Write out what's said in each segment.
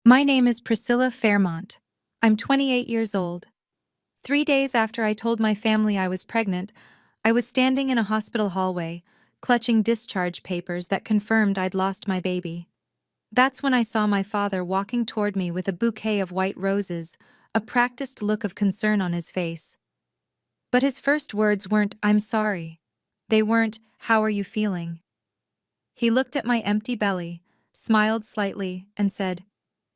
My name is Priscilla Fairmont. I'm 28 years old. 3 days after I told my family I was pregnant, I was standing in a hospital hallway, clutching discharge papers that confirmed I'd lost my baby. That's when I saw my father walking toward me with a bouquet of white roses, a practiced look of concern on his face. But his first words weren't, "I'm sorry." They weren't, "How are you feeling?" He looked at my empty belly, smiled slightly, and said,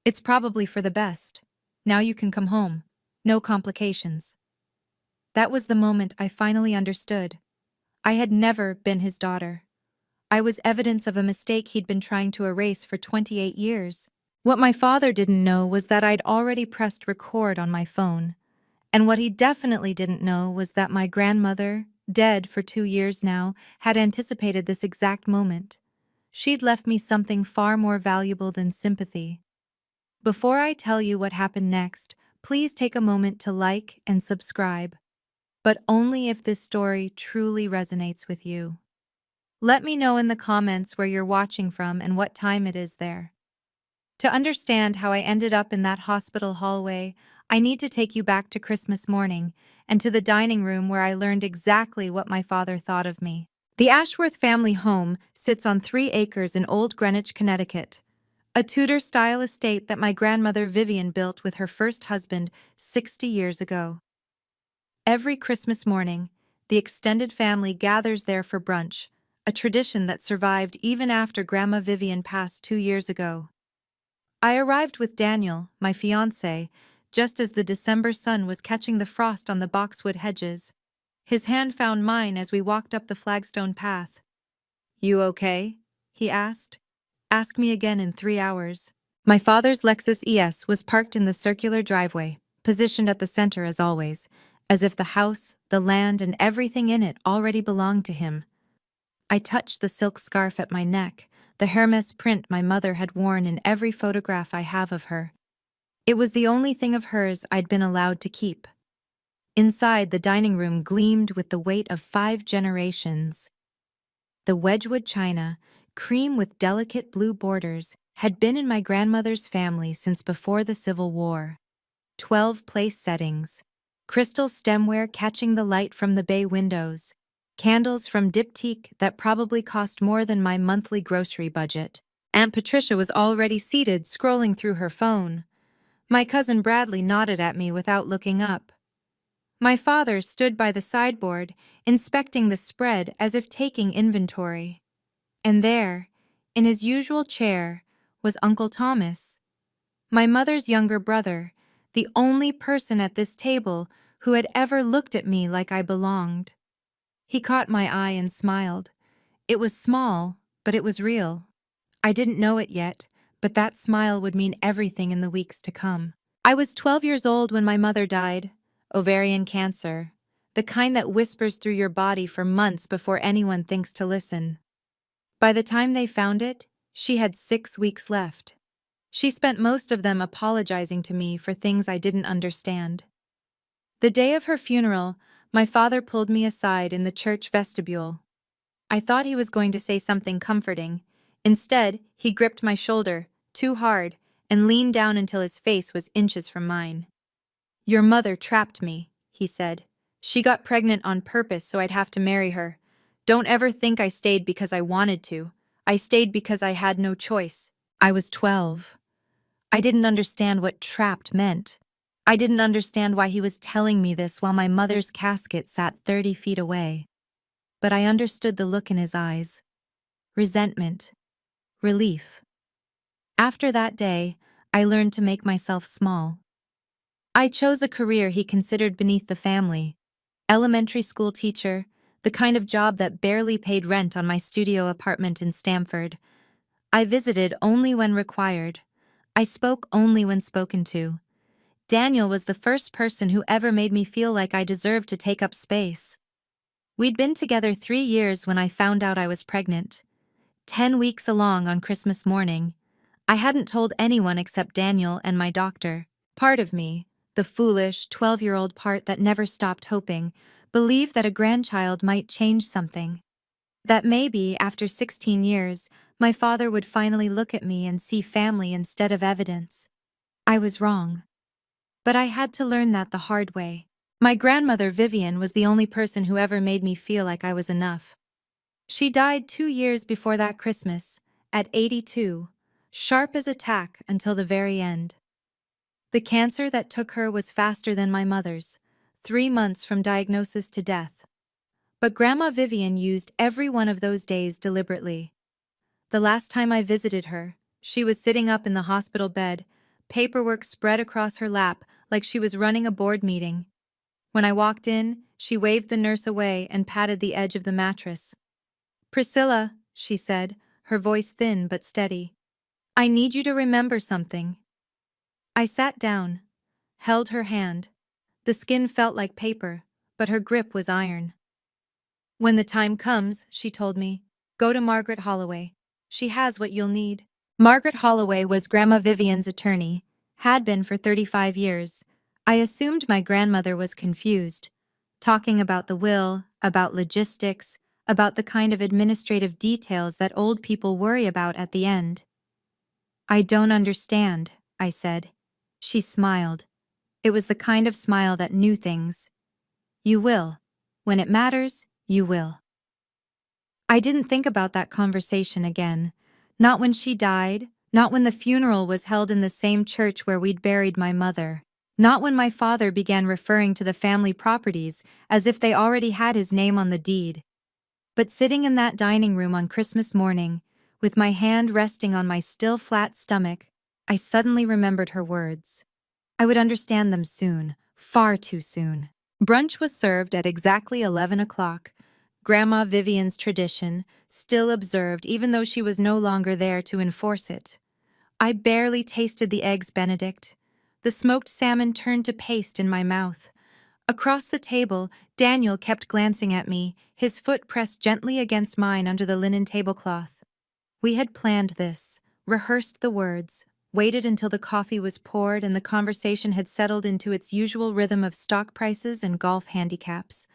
"It's probably for the best. Now you can come home. No complications." That was the moment I finally understood. I had never been his daughter. I was evidence of a mistake he'd been trying to erase for 28 years. What my father didn't know was that I'd already pressed record on my phone. And what he definitely didn't know was that my grandmother, dead for 2 years now, had anticipated this exact moment. She'd left me something far more valuable than sympathy. Before I tell you what happened next, please take a moment to like and subscribe, but only if this story truly resonates with you. Let me know in the comments where you're watching from and what time it is there. To understand how I ended up in that hospital hallway, I need to take you back to Christmas morning and to the dining room where I learned exactly what my father thought of me. The Ashworth family home sits on 3 acres in Old Greenwich, Connecticut, a Tudor-style estate that my grandmother Vivian built with her first husband 60 years ago. Every Christmas morning, the extended family gathers there for brunch, a tradition that survived even after Grandma Vivian passed 2 years ago. I arrived with Daniel, my fiancé, just as the December sun was catching the frost on the boxwood hedges. His hand found mine as we walked up the flagstone path. "You okay?" he asked. "Ask me again in 3 hours." My father's Lexus ES was parked in the circular driveway, positioned at the center as always, as if the house, the land, and everything in it already belonged to him. I touched the silk scarf at my neck, the Hermes print my mother had worn in every photograph I have of her. It was the only thing of hers I'd been allowed to keep. Inside, the dining room gleamed with the weight of 5 generations. The Wedgwood china, cream with delicate blue borders, had been in my grandmother's family since before the Civil War. 12 place settings, crystal stemware catching the light from the bay windows, candles from diptyque that probably cost more than my monthly grocery budget. Aunt Patricia was already seated, scrolling through her phone. My cousin Bradley nodded at me without looking up. My father stood by the sideboard, inspecting the spread as if taking inventory. And there, in his usual chair, was Uncle Thomas, my mother's younger brother, the only person at this table who had ever looked at me like I belonged. He caught my eye and smiled. It was small, but it was real. I didn't know it yet, but that smile would mean everything in the weeks to come. I was 12 years old when my mother died, ovarian cancer, the kind that whispers through your body for months before anyone thinks to listen. By the time they found it, she had 6 weeks left. She spent most of them apologizing to me for things I didn't understand. The day of her funeral, my father pulled me aside in the church vestibule. I thought he was going to say something comforting. Instead, he gripped my shoulder, too hard, and leaned down until his face was inches from mine. "Your mother trapped me," he said. "She got pregnant on purpose so I'd have to marry her. Don't ever think I stayed because I wanted to. I stayed because I had no choice." I was 12. I didn't understand what trapped meant. I didn't understand why he was telling me this while my mother's casket sat 30 feet away. But I understood the look in his eyes. Resentment. Relief. After that day, I learned to make myself small. I chose a career he considered beneath the family. Elementary school teacher, the kind of job that barely paid rent on my studio apartment in Stamford. I visited only when required. I spoke only when spoken to. Daniel was the first person who ever made me feel like I deserved to take up space. We'd been together 3 years when I found out I was pregnant. 10 weeks along on Christmas morning. I hadn't told anyone except Daniel and my doctor. Part of me, the foolish 12-year-old part that never stopped hoping, believed that a grandchild might change something. That maybe, after 16 years, my father would finally look at me and see family instead of evidence. I was wrong. But I had to learn that the hard way. My grandmother Vivian was the only person who ever made me feel like I was enough. She died 2 years before that Christmas, at 82, sharp as a tack until the very end. The cancer that took her was faster than my mother's, 3 months from diagnosis to death. But Grandma Vivian used every one of those days deliberately. The last time I visited her, she was sitting up in the hospital bed, paperwork spread across her lap like she was running a board meeting. When I walked in, she waved the nurse away and patted the edge of the mattress. "Priscilla," she said, her voice thin but steady. "I need you to remember something." I sat down, held her hand. The skin felt like paper, but her grip was iron. "When the time comes," she told me, "go to Margaret Holloway. She has what you'll need." Margaret Holloway was Grandma Vivian's attorney, had been for 35 years. I assumed my grandmother was confused, talking about the will, about logistics, about the kind of administrative details that old people worry about at the end. "I don't understand," I said. She smiled. It was the kind of smile that knew things. "You will. When it matters, you will." I didn't think about that conversation again. Not when she died, not when the funeral was held in the same church where we'd buried my mother, not when my father began referring to the family properties as if they already had his name on the deed. But sitting in that dining room on Christmas morning, with my hand resting on my still flat stomach, I suddenly remembered her words. I would understand them soon, far too soon. Brunch was served at exactly 11 o'clock. Grandma Vivian's tradition, still observed even though she was no longer there to enforce it. I barely tasted the eggs Benedict. The smoked salmon turned to paste in my mouth. Across the table, Daniel kept glancing at me, his foot pressed gently against mine under the linen tablecloth. We had planned this, rehearsed the words, waited until the coffee was poured and the conversation had settled into its usual rhythm of stock prices and golf handicaps.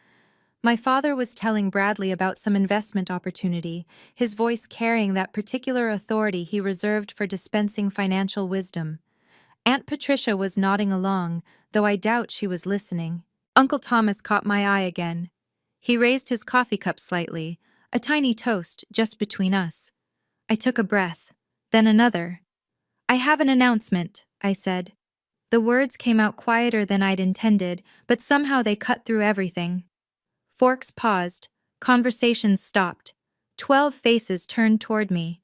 My father was telling Bradley about some investment opportunity, his voice carrying that particular authority he reserved for dispensing financial wisdom. Aunt Patricia was nodding along, though I doubt she was listening. Uncle Thomas caught my eye again. He raised his coffee cup slightly, a tiny toast just between us. I took a breath, then another. "I have an announcement," I said. The words came out quieter than I'd intended, but somehow they cut through everything. Forks paused, conversations stopped. 12 faces turned toward me.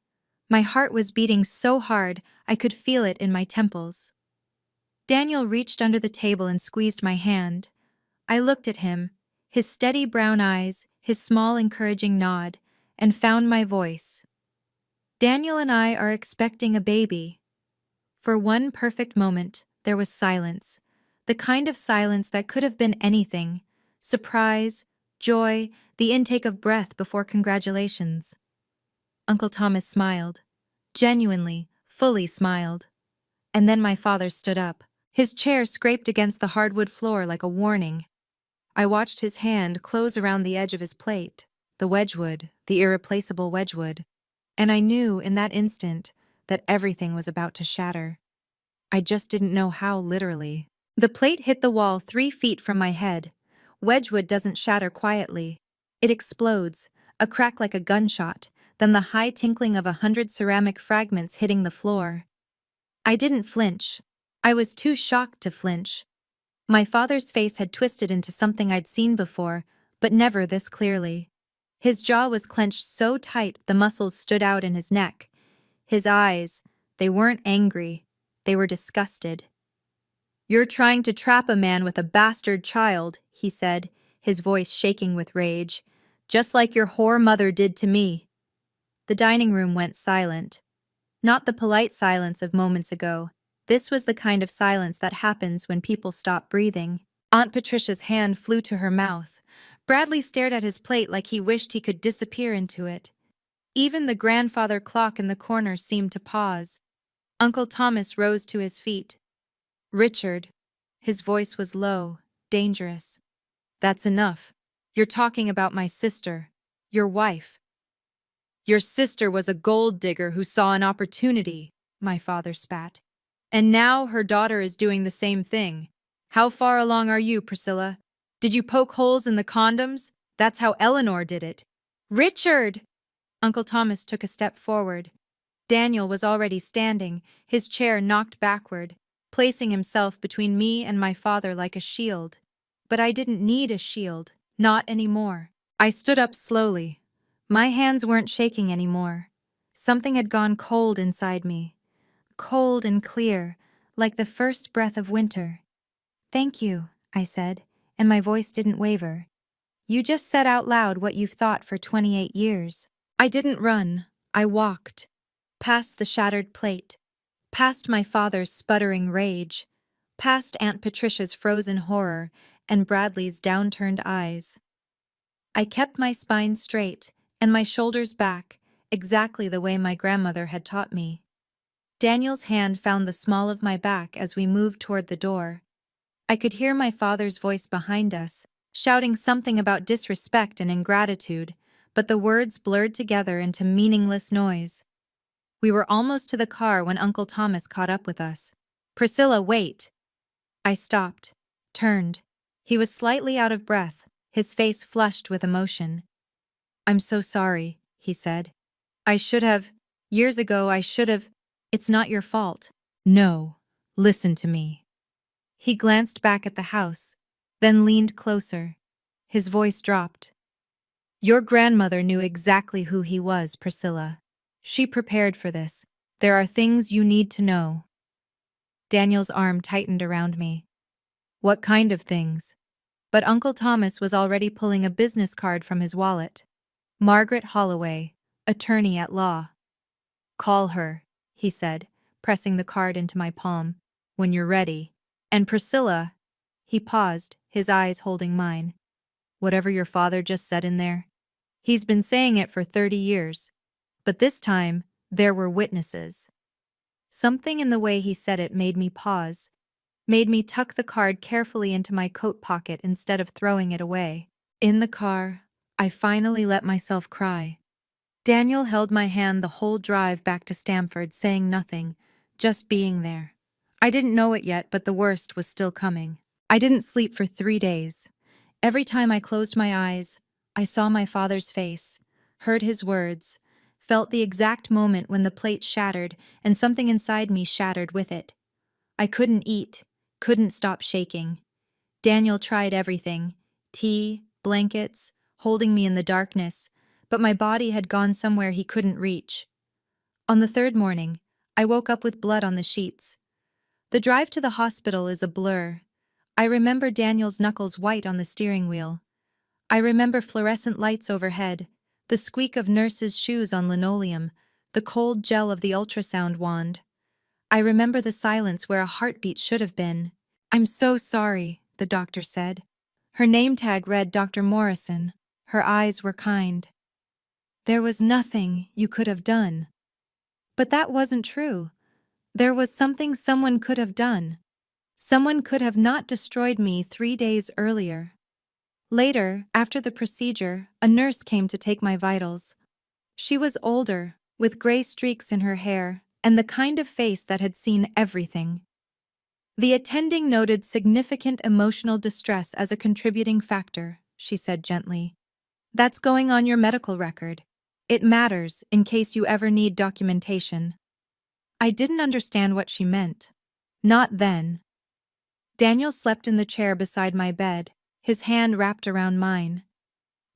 My heart was beating so hard I could feel it in my temples. Daniel reached under the table and squeezed my hand. I looked at him, his steady brown eyes, his small encouraging nod, and found my voice. "Daniel and I are expecting a baby." For one perfect moment, there was silence, the kind of silence that could have been anything: surprise, joy, the intake of breath before congratulations. Uncle Thomas smiled. Genuinely, fully smiled. And then my father stood up. His chair scraped against the hardwood floor like a warning. I watched his hand close around the edge of his plate, the Wedgwood, the irreplaceable Wedgwood, and I knew in that instant that everything was about to shatter. I just didn't know how literally. The plate hit the wall 3 feet from my head. Wedgwood doesn't shatter quietly. It explodes, a crack like a gunshot, then the high tinkling of 100 ceramic fragments hitting the floor. I didn't flinch. I was too shocked to flinch. My father's face had twisted into something I'd seen before, but never this clearly. His jaw was clenched so tight the muscles stood out in his neck. His eyes, they weren't angry, they were disgusted. "You're trying to trap a man with a bastard child," he said, his voice shaking with rage, "just like your whore mother did to me." The dining room went silent. Not the polite silence of moments ago. This was the kind of silence that happens when people stop breathing. Aunt Patricia's hand flew to her mouth. Bradley stared at his plate like he wished he could disappear into it. Even the grandfather clock in the corner seemed to pause. Uncle Thomas rose to his feet. "Richard," his voice was low, dangerous. "That's enough. You're talking about my sister, your wife." "Your sister was a gold digger who saw an opportunity," my father spat. And now her daughter is doing the same thing. How far along are you, Priscilla? Did you poke holes in the condoms? That's how Eleanor did it. Richard! Uncle Thomas took a step forward. Daniel was already standing, his chair knocked backward, placing himself between me and my father like a shield. But I didn't need a shield, not anymore. I stood up slowly. My hands weren't shaking anymore. Something had gone cold inside me. Cold and clear, like the first breath of winter. "Thank you," I said, and my voice didn't waver. "You just said out loud what you've thought for 28 years. I didn't run. I walked. Past the shattered plate. Past my father's sputtering rage. Past Aunt Patricia's frozen horror and Bradley's downturned eyes. I kept my spine straight and my shoulders back, exactly the way my grandmother had taught me. Daniel's hand found the small of my back as we moved toward the door. I could hear my father's voice behind us, shouting something about disrespect and ingratitude, but the words blurred together into meaningless noise. We were almost to the car when Uncle Thomas caught up with us. "Priscilla, wait!" I stopped, turned. He was slightly out of breath, his face flushed with emotion. "I'm so sorry," he said. Years ago I should have. It's not your fault." "No, listen to me." He glanced back at the house, then leaned closer. His voice dropped. "Your grandmother knew exactly who he was, Priscilla. She prepared for this. There are things you need to know." Daniel's arm tightened around me. "What kind of things?" But Uncle Thomas was already pulling a business card from his wallet. "Margaret Holloway, attorney at law." "Call her," he said, pressing the card into my palm, "when you're ready. And Priscilla," he paused, his eyes holding mine. "Whatever your father just said in there, he's been saying it for 30 years. But this time, there were witnesses." Something in the way he said it made me pause, made me tuck the card carefully into my coat pocket instead of throwing it away. In the car, I finally let myself cry. Daniel held my hand the whole drive back to Stamford, saying nothing, just being there. I didn't know it yet, but the worst was still coming. I didn't sleep for 3 days. Every time I closed my eyes, I saw my father's face, heard his words, felt the exact moment when the plate shattered and something inside me shattered with it. I couldn't eat, couldn't stop shaking. Daniel tried everything: tea, blankets, holding me in the darkness, but my body had gone somewhere he couldn't reach. On the third morning, I woke up with blood on the sheets. The drive to the hospital is a blur. I remember Daniel's knuckles white on the steering wheel. I remember fluorescent lights overhead, the squeak of nurses' shoes on linoleum, the cold gel of the ultrasound wand. I remember the silence where a heartbeat should have been. "I'm so sorry," the doctor said. Her name tag read Dr. Morrison. Her eyes were kind. "There was nothing you could have done." But that wasn't true. There was something someone could have done. Someone could have not destroyed me 3 days earlier. Later, after the procedure, a nurse came to take my vitals. She was older, with gray streaks in her hair, and the kind of face that had seen everything. "The attending noted significant emotional distress as a contributing factor," she said gently. "That's going on your medical record. It matters in case you ever need documentation." I didn't understand what she meant. Not then. Daniel slept in the chair beside my bed, his hand wrapped around mine.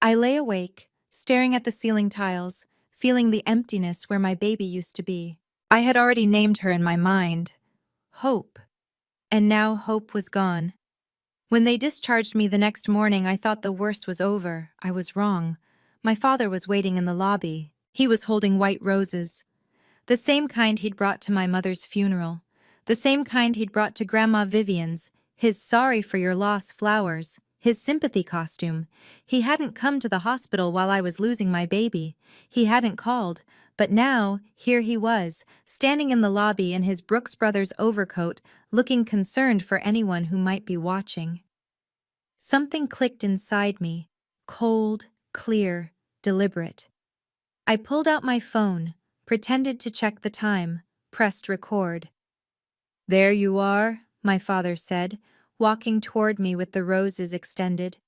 I lay awake, staring at the ceiling tiles, feeling the emptiness where my baby used to be. I had already named her in my mind. Hope. And now hope was gone. When they discharged me the next morning, I thought the worst was over. I was wrong. My father was waiting in the lobby. He was holding white roses. The same kind he'd brought to my mother's funeral. The same kind he'd brought to Grandma Vivian's. His sorry for your loss flowers. His sympathy costume. He hadn't come to the hospital while I was losing my baby. He hadn't called. But now, here he was, standing in the lobby in his Brooks Brothers overcoat, looking concerned for anyone who might be watching. Something clicked inside me. Cold, clear, deliberate. I pulled out my phone, pretended to check the time, pressed record. There you are, my father said, walking toward me with the roses extended.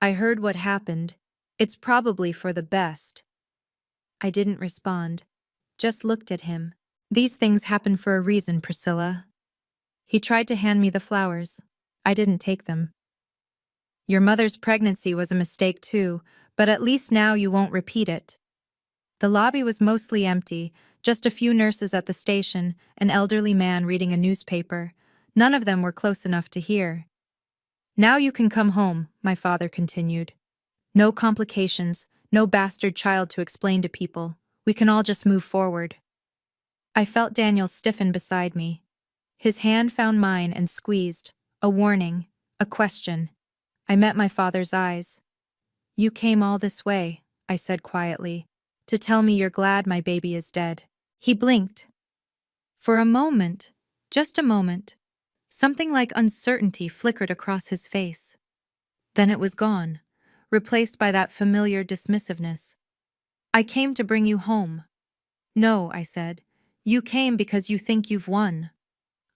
I heard what happened. It's probably for the best. I didn't respond, just looked at him. These things happen for a reason, Priscilla. He tried to hand me the flowers. I didn't take them. Your mother's pregnancy was a mistake too, but at least now you won't repeat it. The lobby was mostly empty, just a few nurses at the station, an elderly man reading a newspaper. None of them were close enough to hear. Now you can come home, my father continued. No complications, no bastard child to explain to people. We can all just move forward. I felt Daniel stiffen beside me. His hand found mine and squeezed. A warning, a question. I met my father's eyes. You came all this way, I said quietly, to tell me you're glad my baby is dead. He blinked. For a moment, just a moment, something like uncertainty flickered across his face. Then it was gone, replaced by that familiar dismissiveness. I came to bring you home. No, I said. You came because you think you've won.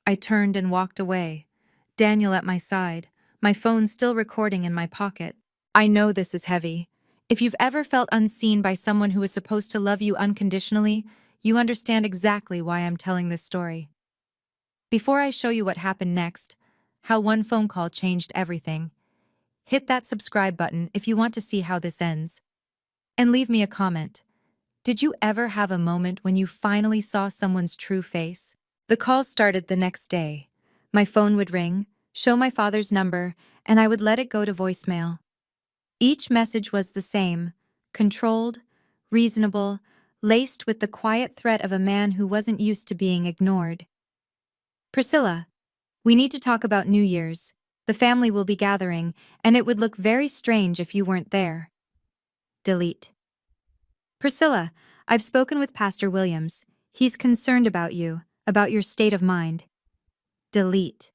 I turned and walked away, Daniel at my side, my phone still recording in my pocket. I know this is heavy. If you've ever felt unseen by someone who is supposed to love you unconditionally, you understand exactly why I'm telling this story. Before I show you what happened next, how one phone call changed everything, hit that subscribe button if you want to see how this ends. And leave me a comment. Did you ever have a moment when you finally saw someone's true face? The calls started the next day. My phone would ring, show my father's number, and I would let it go to voicemail. Each message was the same, controlled, reasonable, laced with the quiet threat of a man who wasn't used to being ignored. Priscilla, we need to talk about New Year's. The family will be gathering, and it would look very strange if you weren't there. Delete. Priscilla, I've spoken with Pastor Williams. He's concerned about you, about your state of mind. Delete.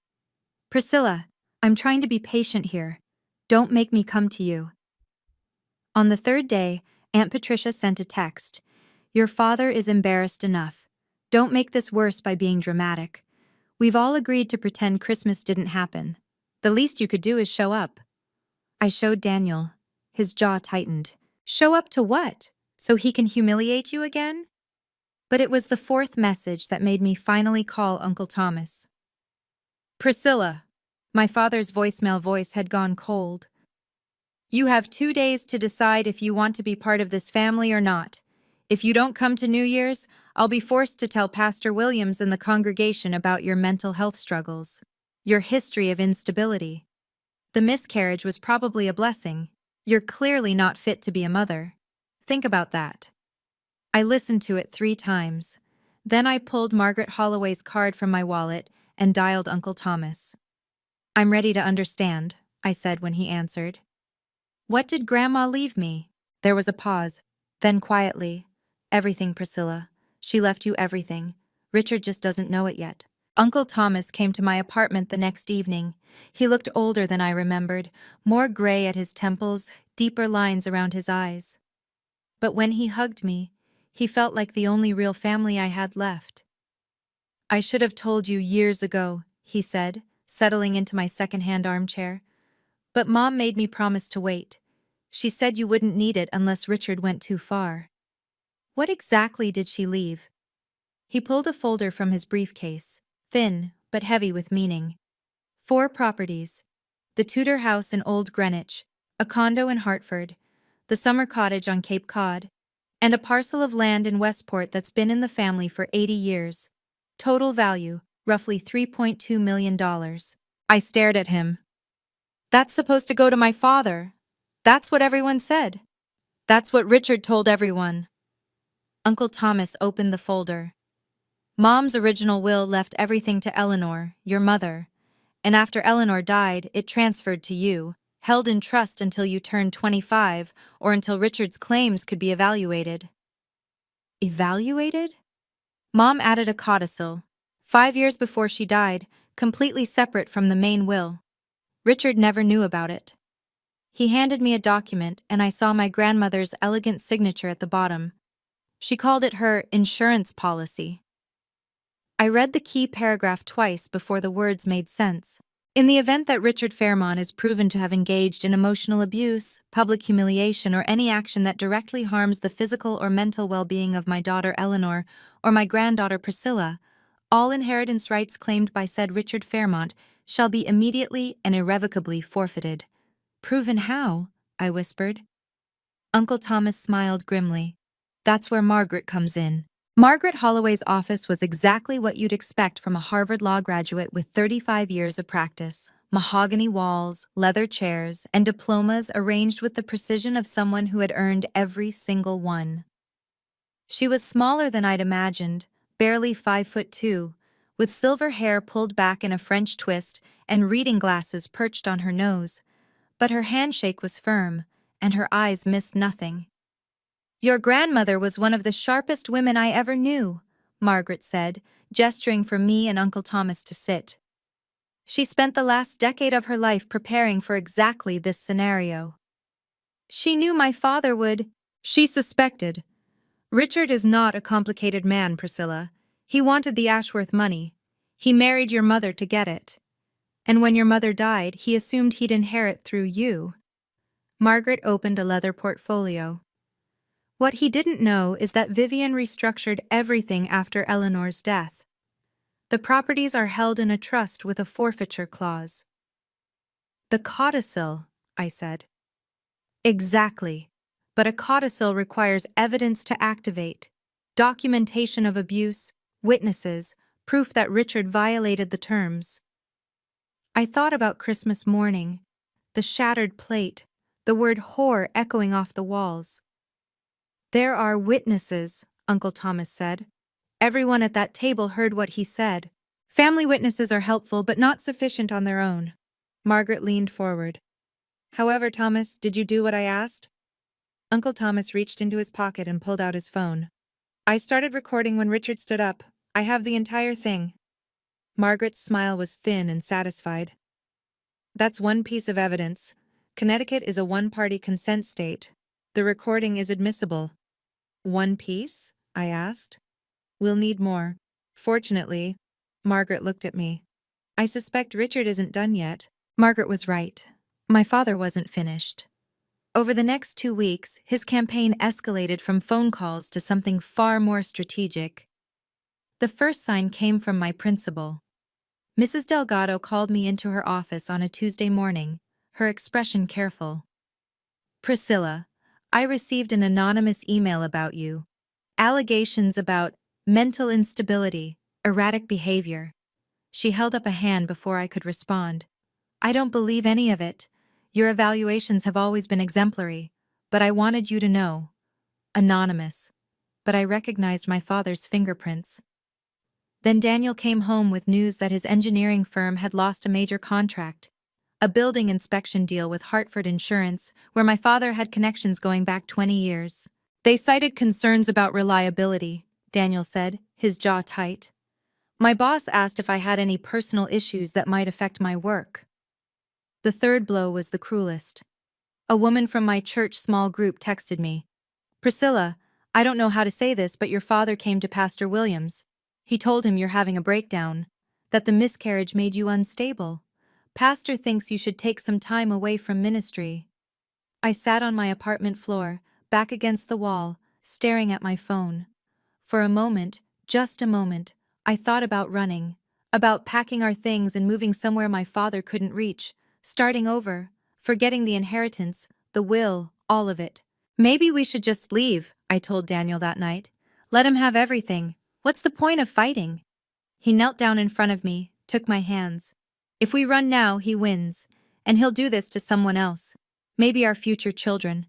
Priscilla, I'm trying to be patient here. Don't make me come to you. On the third day, Aunt Patricia sent a text. Your father is embarrassed enough. Don't make this worse by being dramatic. We've all agreed to pretend Christmas didn't happen. The least you could do is show up. I showed Daniel. His jaw tightened. Show up to what? So he can humiliate you again? But it was the fourth message that made me finally call Uncle Thomas. Priscilla. My father's voicemail voice had gone cold. You have 2 days to decide if you want to be part of this family or not. If you don't come to New Year's, I'll be forced to tell Pastor Williams and the congregation about your mental health struggles, your history of instability. The miscarriage was probably a blessing. You're clearly not fit to be a mother. Think about that. I listened to it 3 times. Then I pulled Margaret Holloway's card from my wallet and dialed Uncle Thomas. I'm ready to understand, I said when he answered. What did Grandma leave me? There was a pause. Then quietly, everything, Priscilla. She left you everything. Richard just doesn't know it yet. Uncle Thomas came to my apartment the next evening. He looked older than I remembered, more gray at his temples, deeper lines around his eyes. But when he hugged me, he felt like the only real family I had left. I should have told you years ago, he said, settling into my second-hand armchair. But Mom made me promise to wait. She said you wouldn't need it unless Richard went too far. What exactly did she leave? He pulled a folder from his briefcase, thin but heavy with meaning. 4 properties: the Tudor house in Old Greenwich, a condo in Hartford, the summer cottage on Cape Cod, and a parcel of land in Westport that's been in the family for 80 years. Total value, roughly $3.2 million. I stared at him. That's supposed to go to my father. That's what everyone said. That's what Richard told everyone. Uncle Thomas opened the folder. Mom's original will left everything to Eleanor, your mother, and after Eleanor died, it transferred to you, held in trust until you turned 25 or until Richard's claims could be evaluated. Evaluated? Mom added a codicil, 5 years before she died, completely separate from the main will. Richard never knew about it. He handed me a document and I saw my grandmother's elegant signature at the bottom. She called it her insurance policy. I read the key paragraph twice before the words made sense. In the event that Richard Fairmont is proven to have engaged in emotional abuse, public humiliation, or any action that directly harms the physical or mental well-being of my daughter Eleanor or my granddaughter Priscilla, all inheritance rights claimed by said Richard Fairmont shall be immediately and irrevocably forfeited. Proven how? I whispered. Uncle Thomas smiled grimly. That's where Margaret comes in. Margaret Holloway's office was exactly what you'd expect from a Harvard Law graduate with 35 years of practice. Mahogany walls, leather chairs, and diplomas arranged with the precision of someone who had earned every single one. She was smaller than I'd imagined, barely 5'2", with silver hair pulled back in a French twist and reading glasses perched on her nose. But her handshake was firm, and her eyes missed nothing. Your grandmother was one of the sharpest women I ever knew, Margaret said, gesturing for me and Uncle Thomas to sit. She spent the last decade of her life preparing for exactly this scenario. She knew my father would. She suspected. Richard is not a complicated man, Priscilla. He wanted the Ashworth money. He married your mother to get it. And when your mother died, he assumed he'd inherit through you. Margaret opened a leather portfolio. What he didn't know is that Vivian restructured everything after Eleanor's death. The properties are held in a trust with a forfeiture clause. The codicil, I said. Exactly. But a codicil requires evidence to activate, documentation of abuse, witnesses, proof that Richard violated the terms. I thought about Christmas morning, the shattered plate, the word whore echoing off the walls. There are witnesses, Uncle Thomas said. Everyone at that table heard what he said. Family witnesses are helpful but not sufficient on their own. Margaret leaned forward. However, Thomas, did you do what I asked? Uncle Thomas reached into his pocket and pulled out his phone. I started recording when Richard stood up. I have the entire thing. Margaret's smile was thin and satisfied. That's one piece of evidence. Connecticut is a one-party consent state. The recording is admissible. One piece? I asked. We'll need more. Fortunately, Margaret looked at me. I suspect Richard isn't done yet. Margaret was right. My father wasn't finished. Over the next 2 weeks, his campaign escalated from phone calls to something far more strategic. The first sign came from my principal. Mrs. Delgado called me into her office on a Tuesday morning, her expression careful. Priscilla, I received an anonymous email about you. Allegations about mental instability, erratic behavior. She held up a hand before I could respond. I don't believe any of it. Your evaluations have always been exemplary, but I wanted you to know. Anonymous. But I recognized my father's fingerprints. Then Daniel came home with news that his engineering firm had lost a major contract, a building inspection deal with Hartford Insurance, where my father had connections going back 20 years. They cited concerns about reliability, Daniel said, his jaw tight. My boss asked if I had any personal issues that might affect my work. The third blow was the cruelest. A woman from my church small group texted me. Priscilla, I don't know how to say this, but your father came to Pastor Williams. He told him you're having a breakdown, that the miscarriage made you unstable. Pastor thinks you should take some time away from ministry. I sat on my apartment floor, back against the wall, staring at my phone. For a moment, just a moment, I thought about running, about packing our things and moving somewhere my father couldn't reach, starting over, forgetting the inheritance, the will, all of it. Maybe we should just leave, I told Daniel that night. Let him have everything. What's the point of fighting? He knelt down in front of me, took my hands. If we run now, he wins, and he'll do this to someone else. Maybe our future children.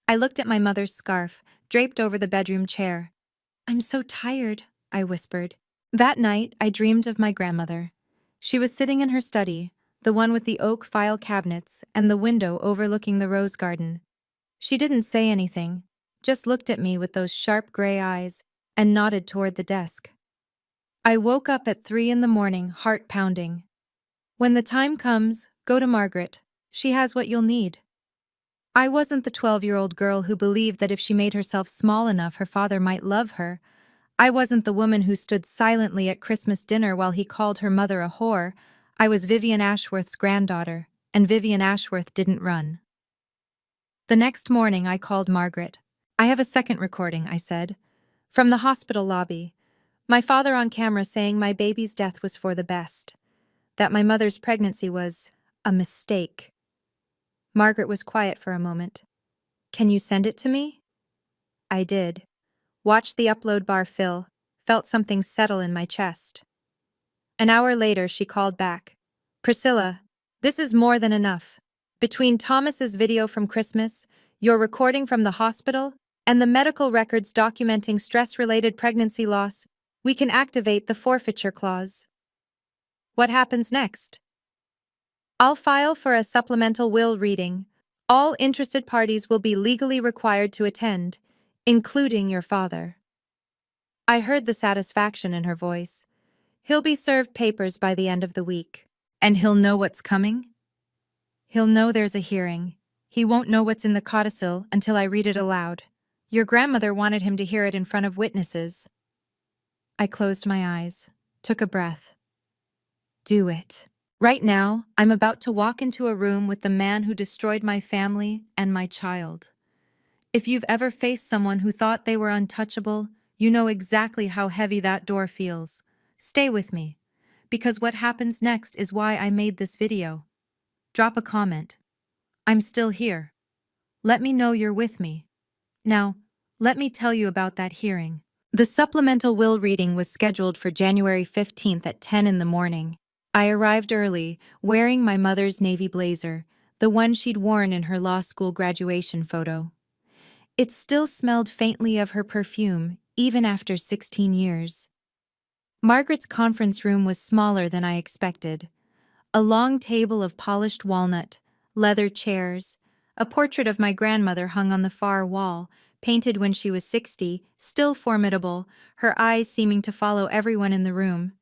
I looked at my mother's scarf, draped over the bedroom chair. I'm so tired, I whispered. That night, I dreamed of my grandmother. She was sitting in her study, the one with the oak file cabinets and the window overlooking the rose garden. She didn't say anything, just looked at me with those sharp gray eyes and nodded toward the desk. I woke up at 3 in the morning, heart pounding. When the time comes, go to Margaret. She has what you'll need. I wasn't the 12-year-old girl who believed that if she made herself small enough, her father might love her. I wasn't the woman who stood silently at Christmas dinner while he called her mother a whore. I was Vivian Ashworth's granddaughter, and Vivian Ashworth didn't run. The next morning, I called Margaret. I have a second recording, I said. From the hospital lobby. My father on camera saying my baby's death was for the best. That my mother's pregnancy was a mistake. Margaret was quiet for a moment. Can you send it to me? I did. Watched the upload bar fill, felt something settle in my chest. An hour later, she called back. Priscilla, this is more than enough. Between Thomas's video from Christmas, your recording from the hospital, and the medical records documenting stress-related pregnancy loss, we can activate the forfeiture clause. What happens next? I'll file for a supplemental will reading. All interested parties will be legally required to attend, including your father. I heard the satisfaction in her voice. He'll be served papers by the end of the week. And he'll know what's coming? He'll know there's a hearing. He won't know what's in the codicil until I read it aloud. Your grandmother wanted him to hear it in front of witnesses. I closed my eyes, took a breath. Do it. Right now, I'm about to walk into a room with the man who destroyed my family and my child. If you've ever faced someone who thought they were untouchable, you know exactly how heavy that door feels. Stay with me, because what happens next is why I made this video. Drop a comment. I'm still here. Let me know you're with me. Now, let me tell you about that hearing. The supplemental will reading was scheduled for January 15th at 10 in the morning. I arrived early, wearing my mother's navy blazer, the one she'd worn in her law school graduation photo. It still smelled faintly of her perfume, even after 16 years. Margaret's conference room was smaller than I expected. A long table of polished walnut, leather chairs, a portrait of my grandmother hung on the far wall, painted when she was 60, still formidable, her eyes seeming to follow everyone in the room.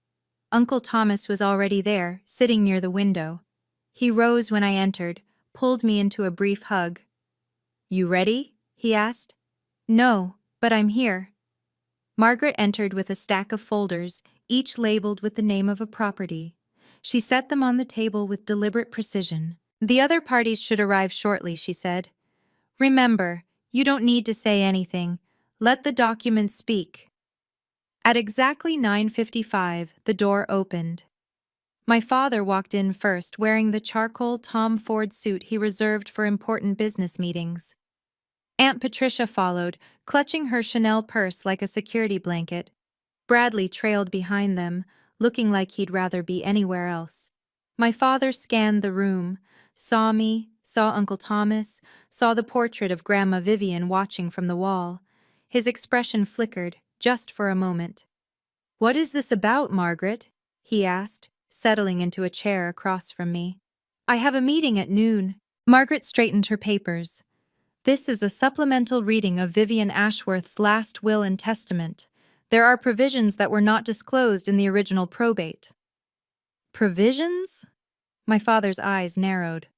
Uncle Thomas was already there, sitting near the window. He rose when I entered, pulled me into a brief hug. You ready? He asked. No, but I'm here. Margaret entered with a stack of folders, each labeled with the name of a property. She set them on the table with deliberate precision. The other parties should arrive shortly, she said. Remember, you don't need to say anything. Let the documents speak. At exactly 9:55, the door opened. My father walked in first, wearing the charcoal Tom Ford suit he reserved for important business meetings. Aunt Patricia followed, clutching her Chanel purse like a security blanket. Bradley trailed behind them, looking like he'd rather be anywhere else. My father scanned the room, saw me, saw Uncle Thomas, saw the portrait of Grandma Vivian watching from the wall. His expression flickered, just for a moment. What is this about, Margaret? He asked, settling into a chair across from me. I have a meeting at noon. Margaret straightened her papers. This is a supplemental reading of Vivian Ashworth's last will and testament. There are provisions that were not disclosed in the original probate. Provisions? My father's eyes narrowed.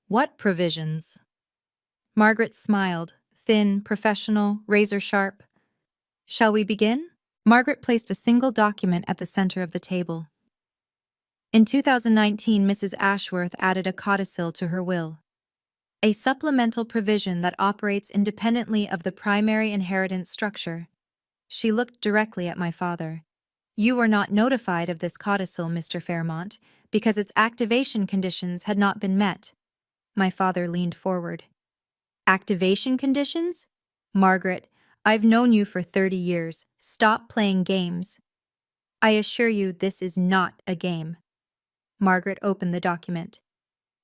What provisions? Margaret smiled, thin, professional, razor-sharp. Shall we begin? Margaret placed a single document at the center of the table. In 2019, Mrs. Ashworth added a codicil to her will. A supplemental provision that operates independently of the primary inheritance structure. She looked directly at my father. You were not notified of this codicil, Mr. Fairmont, because its activation conditions had not been met. My father leaned forward. Activation conditions? Margaret, I've known you for 30 years. Stop playing games. I assure you this is not a game. Margaret opened the document.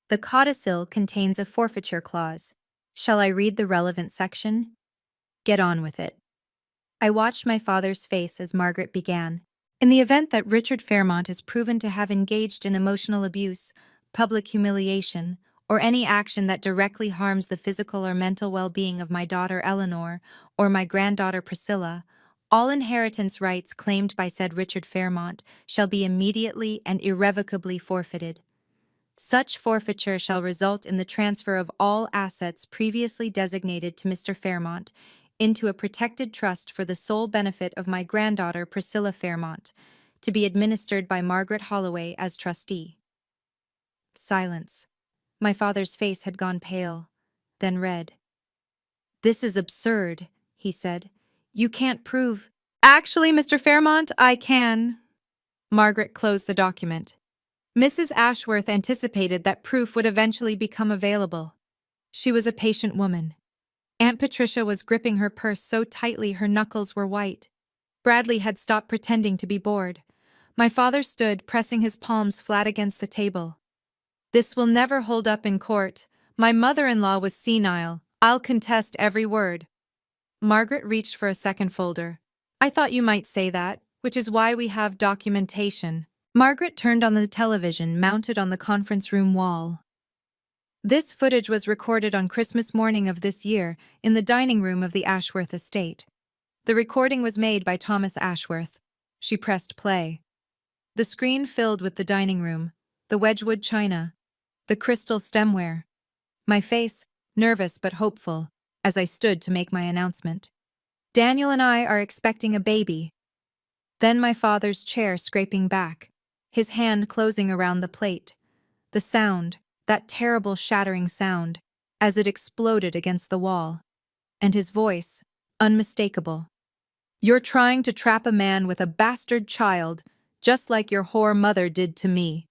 The codicil contains a forfeiture clause. Shall I read the relevant section? Get on with it. I watched my father's face as Margaret began. In the event that Richard Fairmont is proven to have engaged in emotional abuse, public humiliation, or any action that directly harms the physical or mental well-being of my daughter Eleanor or my granddaughter Priscilla, all inheritance rights claimed by said Richard Fairmont shall be immediately and irrevocably forfeited. Such forfeiture shall result in the transfer of all assets previously designated to Mr. Fairmont, into a protected trust for the sole benefit of my granddaughter Priscilla Fairmont, to be administered by Margaret Holloway as trustee. Silence. My father's face had gone pale, then red. "This is absurd," he said. "You can't prove—" "Actually, Mr. Fairmont, I can." Margaret closed the document. Mrs. Ashworth anticipated that proof would eventually become available. She was a patient woman. Aunt Patricia was gripping her purse so tightly her knuckles were white. Bradley had stopped pretending to be bored. My father stood, pressing his palms flat against the table. "This will never hold up in court. My mother-in-law was senile. I'll contest every word." Margaret reached for a second folder. "I thought you might say that, which is why we have documentation." Margaret turned on the television mounted on the conference room wall. This footage was recorded on Christmas morning of this year in the dining room of the Ashworth estate. The recording was made by Thomas Ashworth. She pressed play. The screen filled with the dining room, the Wedgwood china, the crystal stemware. My face, nervous but hopeful, as I stood to make my announcement. "Daniel and I are expecting a baby." Then my father's chair scraping back, his hand closing around the plate. The sound, that terrible shattering sound, as it exploded against the wall. And his voice, unmistakable. "You're trying to trap a man with a bastard child, just like your whore mother did to me."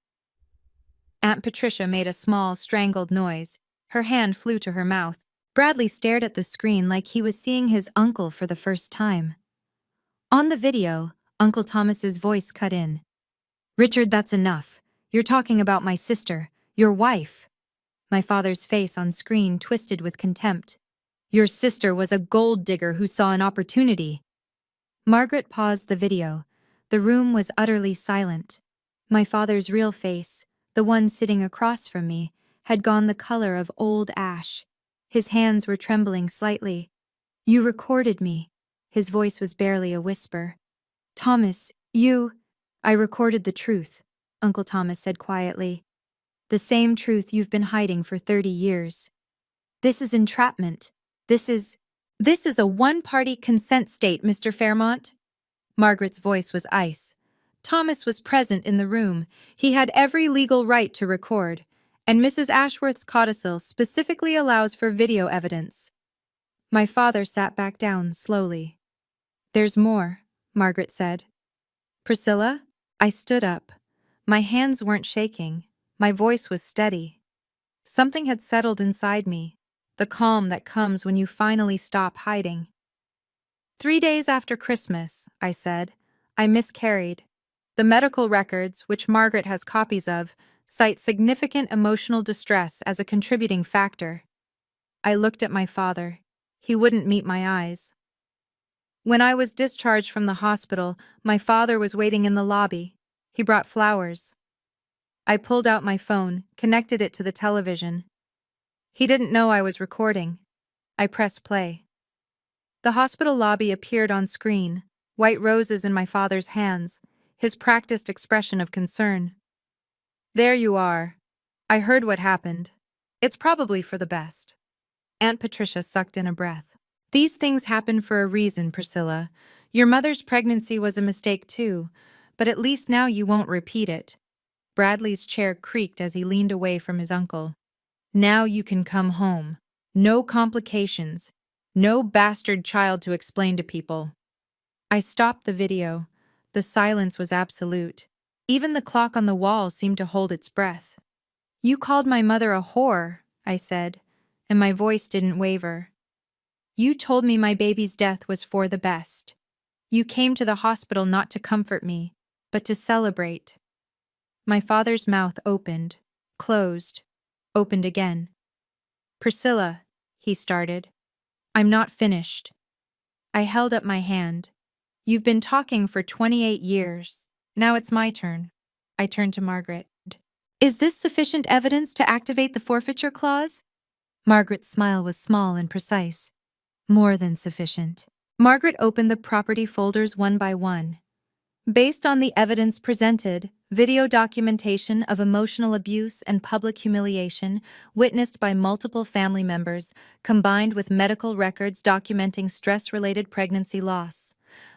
Aunt Patricia made a small, strangled noise. Her hand flew to her mouth. Bradley stared at the screen like he was seeing his uncle for the first time. On the video, Uncle Thomas's voice cut in. "Richard, that's enough. You're talking about my sister, your wife." My father's face on screen twisted with contempt. "Your sister was a gold digger who saw an opportunity." Margaret paused the video. The room was utterly silent. My father's real face, the one sitting across from me, had gone the color of old ash. His hands were trembling slightly. "You recorded me." His voice was barely a whisper. "Thomas, you—" "I recorded the truth," Uncle Thomas said quietly. "The same truth you've been hiding for 30 years. This is entrapment. This is a one-party consent state, Mr. Fairmont." Margaret's voice was ice. "Thomas was present in the room. He had every legal right to record, and Mrs. Ashworth's codicil specifically allows for video evidence." My father sat back down slowly. "There's more," Margaret said. "Priscilla?" I stood up. My hands weren't shaking. My voice was steady. Something had settled inside me, the calm that comes when you finally stop hiding. 3 days after Christmas, I said, I miscarried. The medical records, which Margaret has copies of, cite significant emotional distress as a contributing factor. I looked at my father. He wouldn't meet my eyes. When I was discharged from the hospital, my father was waiting in the lobby. He brought flowers. I pulled out my phone, connected it to the television. He didn't know I was recording. I pressed play. The hospital lobby appeared on screen, white roses in my father's hands, his practiced expression of concern. "There you are. I heard what happened. It's probably for the best." Aunt Patricia sucked in a breath. "These things happen for a reason, Priscilla. Your mother's pregnancy was a mistake too, but at least now you won't repeat it." Bradley's chair creaked as he leaned away from his uncle. "Now you can come home. No complications. No bastard child to explain to people." I stopped the video. The silence was absolute. Even the clock on the wall seemed to hold its breath. "You called my mother a whore," I said, and my voice didn't waver. "You told me my baby's death was for the best. You came to the hospital not to comfort me, but to celebrate." My father's mouth opened, closed, opened again. "Priscilla," he started. "I'm not finished." I held up my hand. "You've been talking for 28 years. Now it's my turn." I turned to Margaret. "Is this sufficient evidence to activate the forfeiture clause?" Margaret's smile was small and precise. "More than sufficient." Margaret opened the property folders one by one. "Based on the evidence presented, Video documentation of emotional abuse and public humiliation witnessed by multiple family members, combined with medical records documenting stress-related pregnancy loss.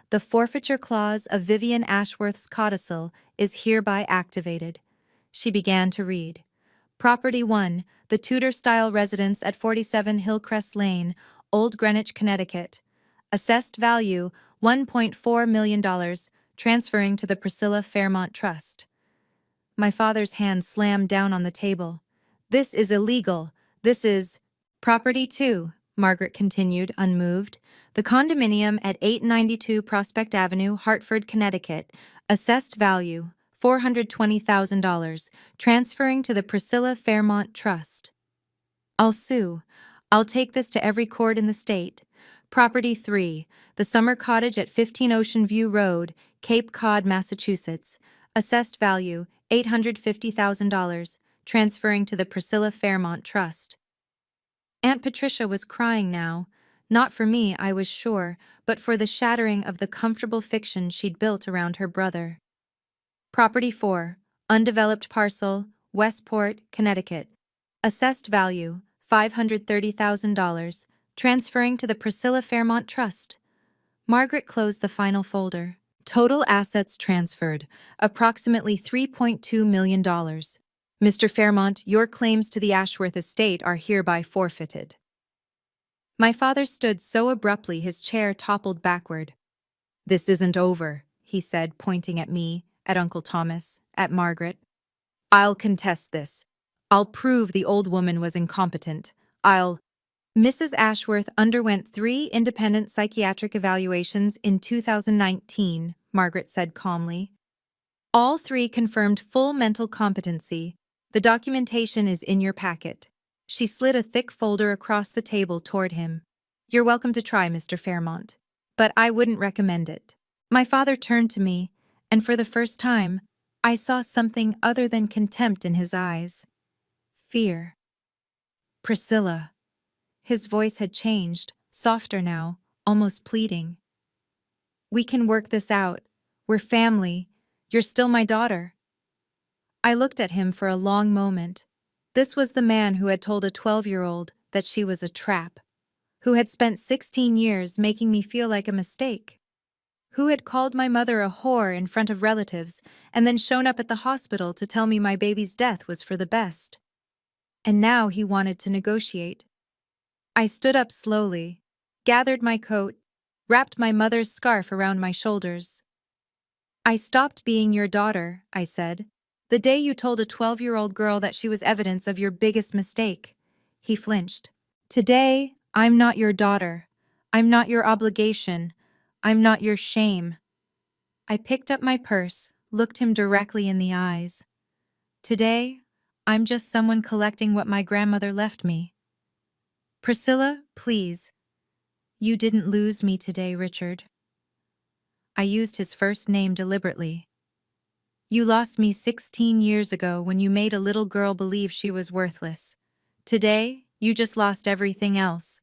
The forfeiture clause of Vivian Ashworth's codicil is hereby activated. She began to read. Property 1, the Tudor-style residence at 47 Hillcrest Lane, Old Greenwich, Connecticut. Assessed value, $1.4 million, transferring to the Priscilla Fairmont Trust. My father's hand slammed down on the table. This is illegal. This is... Property 2, Margaret continued, unmoved. The condominium at 892 Prospect Avenue, Hartford, Connecticut. Assessed value, $420,000, transferring to the Priscilla Fairmont Trust. I'll sue. I'll take this to every court in the state. Property 3, the summer cottage at 15 Ocean View Road, Cape Cod, Massachusetts. Assessed value, $850,000, transferring to the Priscilla Fairmont Trust. Aunt Patricia was crying now. Not for me, I was sure, but for the shattering of the comfortable fiction she'd built around her brother. Property 4, undeveloped parcel, Westport, Connecticut. Assessed value, $530,000, transferring to the Priscilla Fairmont Trust. Margaret closed the final folder. Total assets transferred, approximately $3.2 million. Mr. Fairmont, your claims to the Ashworth estate are hereby forfeited. My father stood so abruptly his chair toppled backward. This isn't over, he said, pointing at me, at Uncle Thomas, at Margaret. I'll contest this. I'll prove the old woman was incompetent. Mrs. Ashworth underwent 3 independent psychiatric evaluations in 2019, Margaret said calmly. All 3 confirmed full mental competency. The documentation is in your packet. She slid a thick folder across the table toward him. You're welcome to try, Mr. Fairmont, but I wouldn't recommend it. My father turned to me, and for the first time, I saw something other than contempt in his eyes. Fear. Priscilla. His voice had changed, softer now, almost pleading. We can work this out. We're family. You're still my daughter. I looked at him for a long moment. This was the man who had told a 12-year-old that she was a trap, who had spent 16 years making me feel like a mistake, who had called my mother a whore in front of relatives and then shown up at the hospital to tell me my baby's death was for the best. And now he wanted to negotiate. I stood up slowly, gathered my coat, wrapped my mother's scarf around my shoulders. I stopped being your daughter, I said, the day you told a 12-year-old girl that she was evidence of your biggest mistake. He flinched. Today, I'm not your daughter. I'm not your obligation. I'm not your shame. I picked up my purse, looked him directly in the eyes. Today, I'm just someone collecting what my grandmother left me. Priscilla, please. You didn't lose me today, Richard. I used his first name deliberately. You lost me 16 years ago when you made a little girl believe she was worthless. Today, you just lost everything else.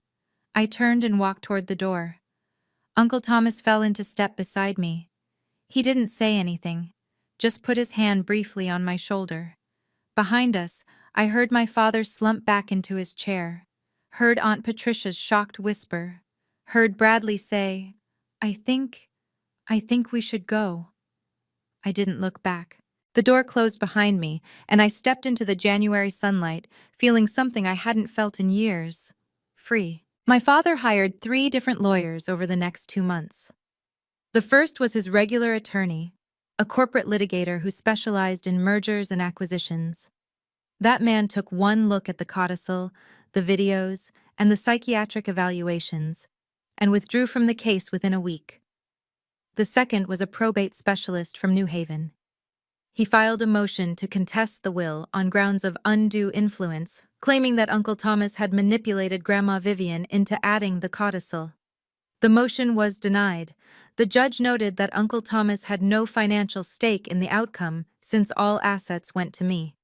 I turned and walked toward the door. Uncle Thomas fell into step beside me. He didn't say anything, just put his hand briefly on my shoulder. Behind us, I heard my father slump back into his chair, heard Aunt Patricia's shocked whisper, heard Bradley say, I think we should go. I didn't look back. The door closed behind me, and I stepped into the January sunlight, feeling something I hadn't felt in years. Free. My father hired 3 different lawyers over the next 2 months. The first was his regular attorney, a corporate litigator who specialized in mergers and acquisitions. That man took one look at the codicil, the videos, and the psychiatric evaluations, and withdrew from the case within a week. The second was a probate specialist from New Haven. He filed a motion to contest the will on grounds of undue influence, claiming that Uncle Thomas had manipulated Grandma Vivian into adding the codicil. The motion was denied. The judge noted that Uncle Thomas had no financial stake in the outcome since all assets went to me.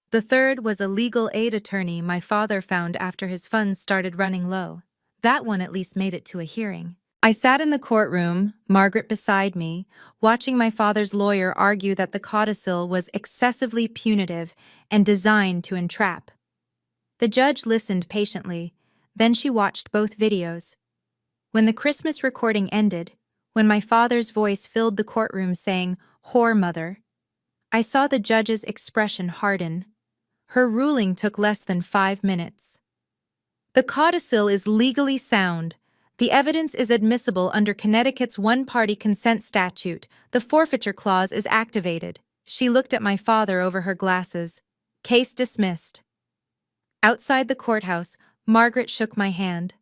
The third was a legal aid attorney my father found after his funds started running low. That one at least made it to a hearing. I sat in the courtroom, Margaret beside me, watching my father's lawyer argue that the codicil was excessively punitive and designed to entrap. The judge listened patiently, then she watched both videos. When the Christmas recording ended, when my father's voice filled the courtroom saying, "Whore mother," I saw the judge's expression harden. Her ruling took less than 5 minutes. The codicil is legally sound. The evidence is admissible under Connecticut's one-party consent statute. The forfeiture clause is activated. She looked at my father over her glasses. Case dismissed. Outside the courthouse, Margaret shook my hand.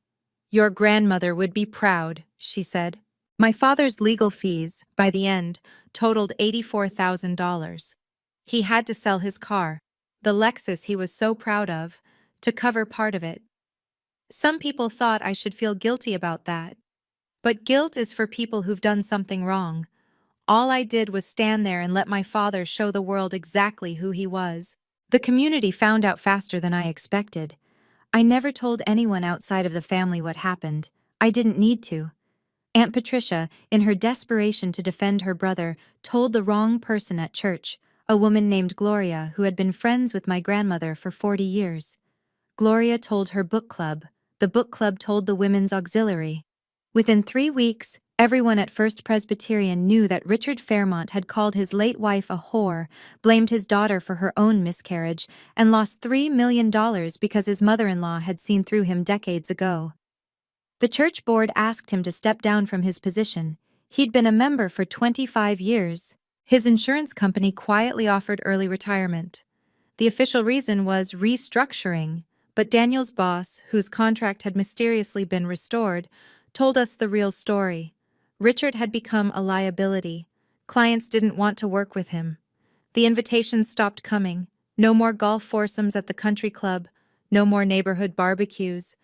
"Your grandmother would be proud," she said. My father's legal fees, by the end, totaled $84,000. He had to sell his car, the Lexus he was so proud of, to cover part of it. Some people thought I should feel guilty about that. But guilt is for people who've done something wrong. All I did was stand there and let my father show the world exactly who he was. The community found out faster than I expected. I never told anyone outside of the family what happened. I didn't need to. Aunt Patricia, in her desperation to defend her brother, told the wrong person at church, a woman named Gloria who had been friends with my grandmother for 40 years. Gloria told her book club. The book club told the women's auxiliary. Within 3 weeks, everyone at First Presbyterian knew that Richard Fairmont had called his late wife a whore, blamed his daughter for her own miscarriage, and lost $3 million because his mother-in-law had seen through him decades ago. The church board asked him to step down from his position. He'd been a member for 25 years. His insurance company quietly offered early retirement. The official reason was restructuring, but Daniel's boss, whose contract had mysteriously been restored, told us the real story. Richard had become a liability. Clients didn't want to work with him. The invitations stopped coming. No more golf foursomes at the country club. No more neighborhood barbecues.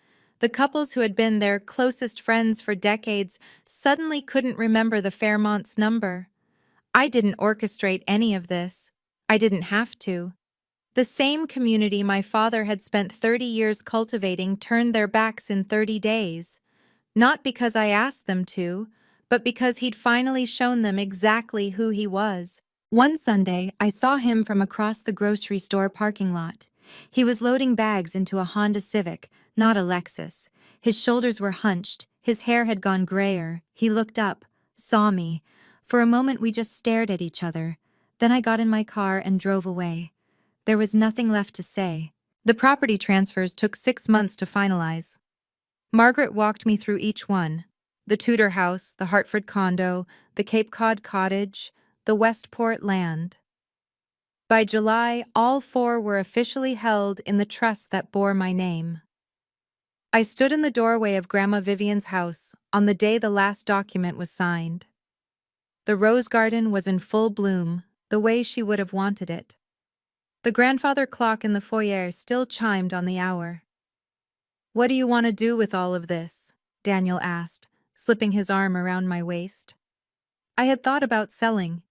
The couples who had been their closest friends for decades suddenly couldn't remember the Fairmont's number. I didn't orchestrate any of this. I didn't have to. The same community my father had spent 30 years cultivating turned their backs in 30 days. Not because I asked them to, but because he'd finally shown them exactly who he was. One Sunday, I saw him from across the grocery store parking lot. He was loading bags into a Honda Civic, not a Lexus. His shoulders were hunched, his hair had gone grayer. He looked up, saw me. For a moment we just stared at each other. Then I got in my car and drove away. There was nothing left to say. The property transfers took 6 months to finalize. Margaret walked me through each one. The Tudor house, the Hartford condo, the Cape Cod cottage, the Westport land. By July, all 4 were officially held in the trust that bore my name. I stood in the doorway of Grandma Vivian's house on the day the last document was signed. The rose garden was in full bloom, the way she would have wanted it. The grandfather clock in the foyer still chimed on the hour. "What do you want to do with all of this?" Daniel asked, slipping his arm around my waist. I had thought about selling,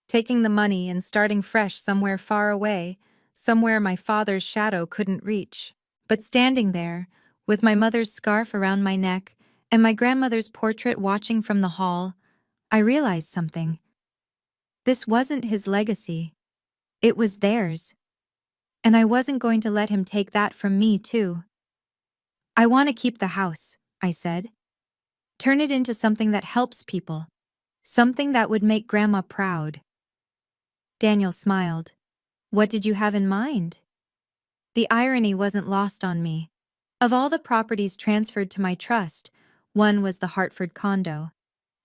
taking the money and starting fresh somewhere far away, somewhere my father's shadow couldn't reach. But standing there, with my mother's scarf around my neck and my grandmother's portrait watching from the hall, I realized something. This wasn't his legacy. It was theirs. And I wasn't going to let him take that from me, too. "I want to keep the house," I said. "Turn it into something that helps people. Something that would make Grandma proud." Daniel smiled. "What did you have in mind?" The irony wasn't lost on me. Of all the properties transferred to my trust, one was the Hartford condo.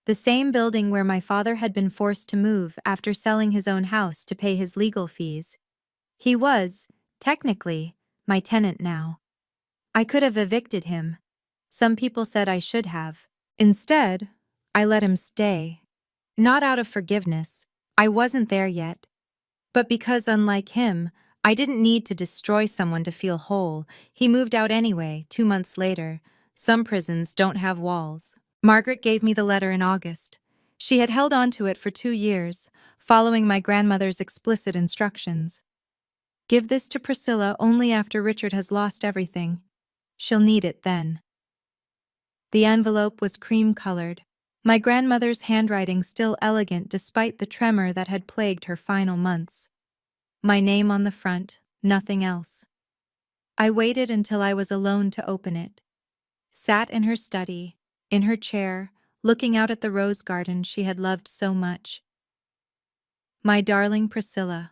The same building where my father had been forced to move after selling his own house to pay his legal fees. He was, technically, my tenant now. I could have evicted him. Some people said I should have. Instead, I let him stay. Not out of forgiveness. I wasn't there yet. But because, unlike him, I didn't need to destroy someone to feel whole, he moved out anyway, 2 months later. Some prisons don't have walls. Margaret gave me the letter in August. She had held on to it for 2 years, following my grandmother's explicit instructions. "Give this to Priscilla only after Richard has lost everything. She'll need it then." The envelope was cream-colored, my grandmother's handwriting still elegant despite the tremor that had plagued her final months. My name on the front, nothing else. I waited until I was alone to open it. Sat in her study, in her chair, looking out at the rose garden she had loved so much. My darling Priscilla,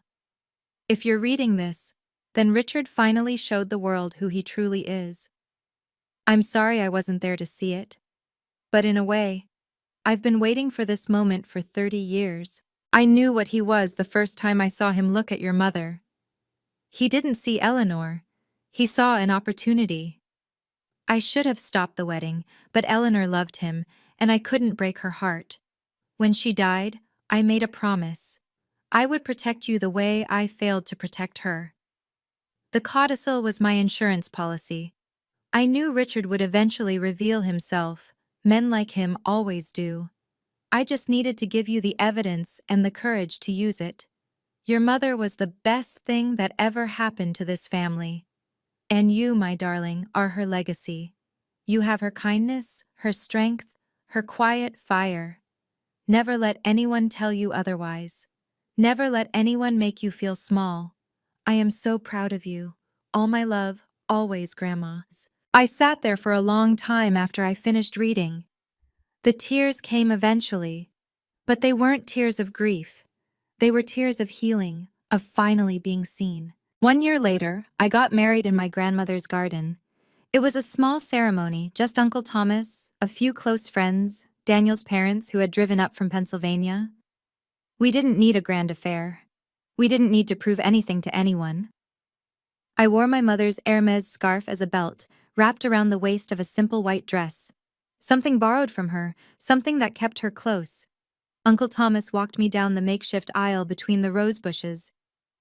if you're reading this, then Richard finally showed the world who he truly is. I'm sorry I wasn't there to see it. But in a way, I've been waiting for this moment for 30 years. I knew what he was the first time I saw him look at your mother. He didn't see Eleanor. He saw an opportunity. I should have stopped the wedding, but Eleanor loved him, and I couldn't break her heart. When she died, I made a promise. I would protect you the way I failed to protect her. The codicil was my insurance policy. I knew Richard would eventually reveal himself. Men like him always do. I just needed to give you the evidence and the courage to use it. Your mother was the best thing that ever happened to this family. And you, my darling, are her legacy. You have her kindness, her strength, her quiet fire. Never let anyone tell you otherwise. Never let anyone make you feel small. I am so proud of you. All my love, always, Grandma. I sat there for a long time after I finished reading. The tears came eventually, but they weren't tears of grief. They were tears of healing, of finally being seen. 1 year later, I got married in my grandmother's garden. It was a small ceremony, just Uncle Thomas, a few close friends, Daniel's parents who had driven up from Pennsylvania. We didn't need a grand affair. We didn't need to prove anything to anyone. I wore my mother's Hermes scarf as a belt, wrapped around the waist of a simple white dress. Something borrowed from her, something that kept her close. Uncle Thomas walked me down the makeshift aisle between the rose bushes.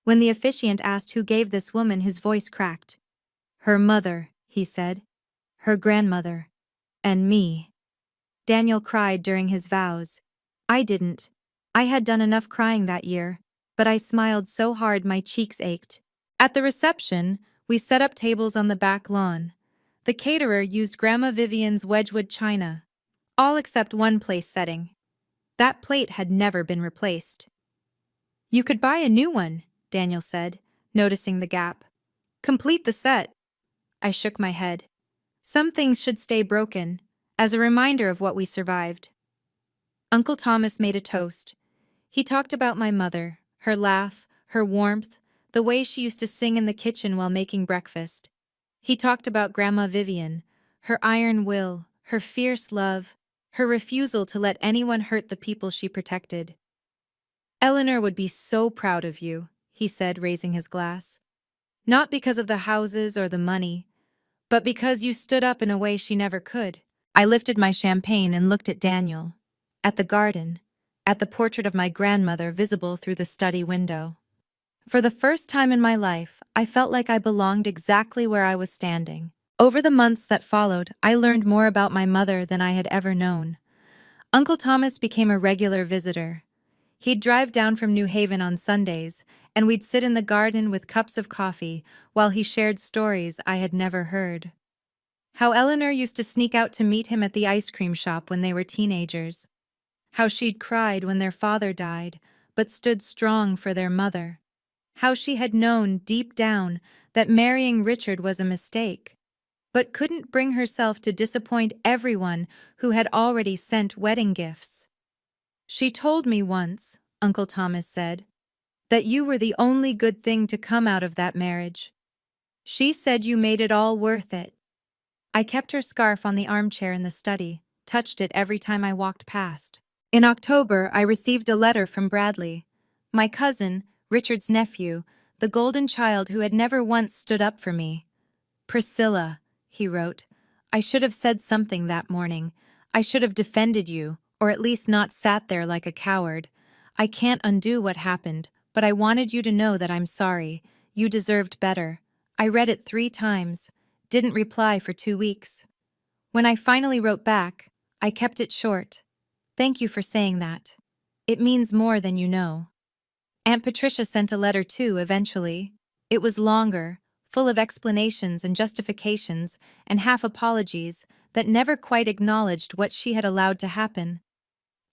When the officiant asked who gave this woman, his voice cracked. Her mother, he said. Her grandmother. And me. Daniel cried during his vows. I didn't. I had done enough crying that year, but I smiled so hard my cheeks ached. At the reception, we set up tables on the back lawn. The caterer used Grandma Vivian's Wedgwood china, all except one place setting. That plate had never been replaced. You could buy a new one, Daniel said, noticing the gap. Complete the set. I shook my head. Some things should stay broken, as a reminder of what we survived. Uncle Thomas made a toast. He talked about my mother, her laugh, her warmth, the way she used to sing in the kitchen while making breakfast. He talked about Grandma Vivian, her iron will, her fierce love, her refusal to let anyone hurt the people she protected. Eleanor would be so proud of you, he said, raising his glass. Not because of the houses or the money, but because you stood up in a way she never could. I lifted my champagne and looked at Daniel, at the garden, at the portrait of my grandmother visible through the study window. For the first time in my life, I felt like I belonged exactly where I was standing. Over the months that followed, I learned more about my mother than I had ever known. Uncle Thomas became a regular visitor. He'd drive down from New Haven on Sundays, and we'd sit in the garden with cups of coffee while he shared stories I had never heard. How Eleanor used to sneak out to meet him at the ice cream shop when they were teenagers. How she'd cried when their father died, but stood strong for their mother. How she had known deep down that marrying Richard was a mistake, but couldn't bring herself to disappoint everyone who had already sent wedding gifts. She told me once, Uncle Thomas said, that you were the only good thing to come out of that marriage. She said you made it all worth it. I kept her scarf on the armchair in the study, touched it every time I walked past. In October, I received a letter from Bradley, my cousin, Richard's nephew, the golden child who had never once stood up for me. Priscilla, he wrote, I should have said something that morning. I should have defended you, or at least not sat there like a coward. I can't undo what happened, but I wanted you to know that I'm sorry. You deserved better. I read it 3 times, didn't reply for 2 weeks. When I finally wrote back, I kept it short. Thank you for saying that. It means more than you know. Aunt Patricia sent a letter too, eventually. It was longer, full of explanations and justifications and half apologies that never quite acknowledged what she had allowed to happen.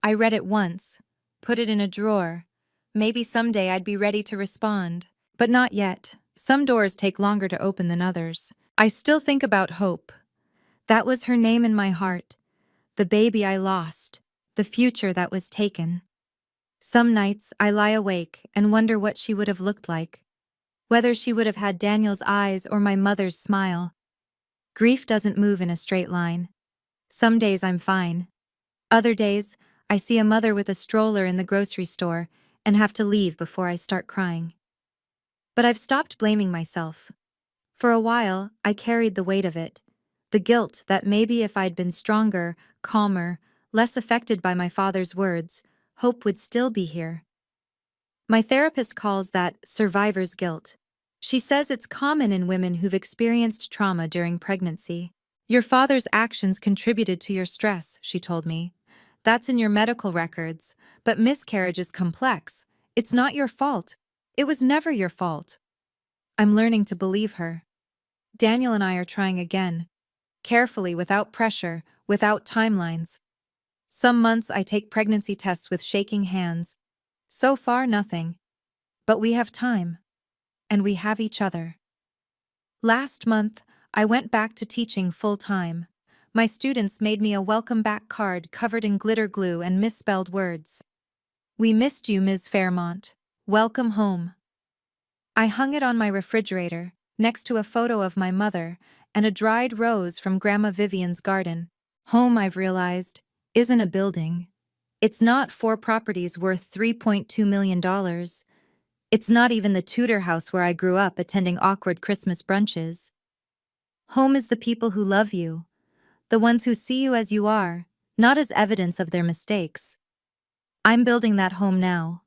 I read it once, put it in a drawer. Maybe someday I'd be ready to respond. But not yet. Some doors take longer to open than others. I still think about Hope. That was her name in my heart. The baby I lost. The future that was taken. Some nights I lie awake and wonder what she would have looked like. Whether she would have had Daniel's eyes or my mother's smile. Grief doesn't move in a straight line. Some days I'm fine. Other days, I see a mother with a stroller in the grocery store and have to leave before I start crying. But I've stopped blaming myself. For a while, I carried the weight of it. The guilt that maybe if I'd been stronger, calmer, less affected by my father's words, Hope would still be here. My therapist calls that survivor's guilt. She says it's common in women who've experienced trauma during pregnancy. Your father's actions contributed to your stress, she told me. That's in your medical records, but miscarriage is complex. It's not your fault. It was never your fault. I'm learning to believe her. Daniel and I are trying again. Carefully, without pressure, without timelines. Some months I take pregnancy tests with shaking hands. So far, nothing. But we have time. And we have each other. Last month, I went back to teaching full-time. My students made me a welcome back card covered in glitter glue and misspelled words. "We missed you, Ms. Fairmont. Welcome home." I hung it on my refrigerator, next to a photo of my mother and a dried rose from Grandma Vivian's garden. Home, I've realized, isn't a building. It's not 4 properties worth $3.2 million. It's not even the Tudor house where I grew up attending awkward Christmas brunches. Home is the people who love you, the ones who see you as you are, not as evidence of their mistakes. I'm building that home now,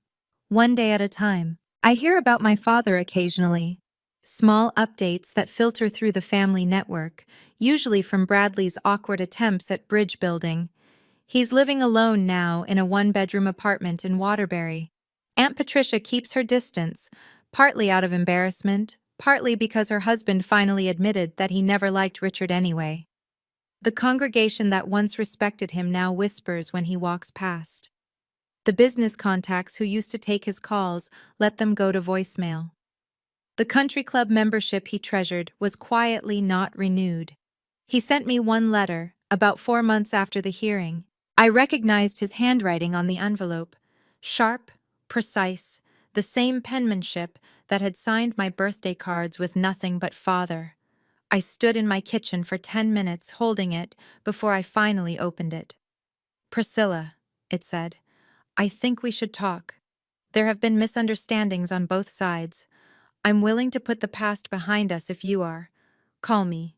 one day at a time. I hear about my father occasionally. Small updates that filter through the family network, usually from Bradley's awkward attempts at bridge building. He's living alone now in a 1-bedroom apartment in Waterbury. Aunt Patricia keeps her distance, partly out of embarrassment, partly because her husband finally admitted that he never liked Richard anyway. The congregation that once respected him now whispers when he walks past. The business contacts who used to take his calls let them go to voicemail. The country club membership he treasured was quietly not renewed. He sent me one letter, about 4 months after the hearing. I recognized his handwriting on the envelope. Sharp, precise, the same penmanship that had signed my birthday cards with nothing but father. I stood in my kitchen for 10 minutes holding it before I finally opened it. "Priscilla," it said, "I think we should talk. There have been misunderstandings on both sides. I'm willing to put the past behind us if you are. Call me."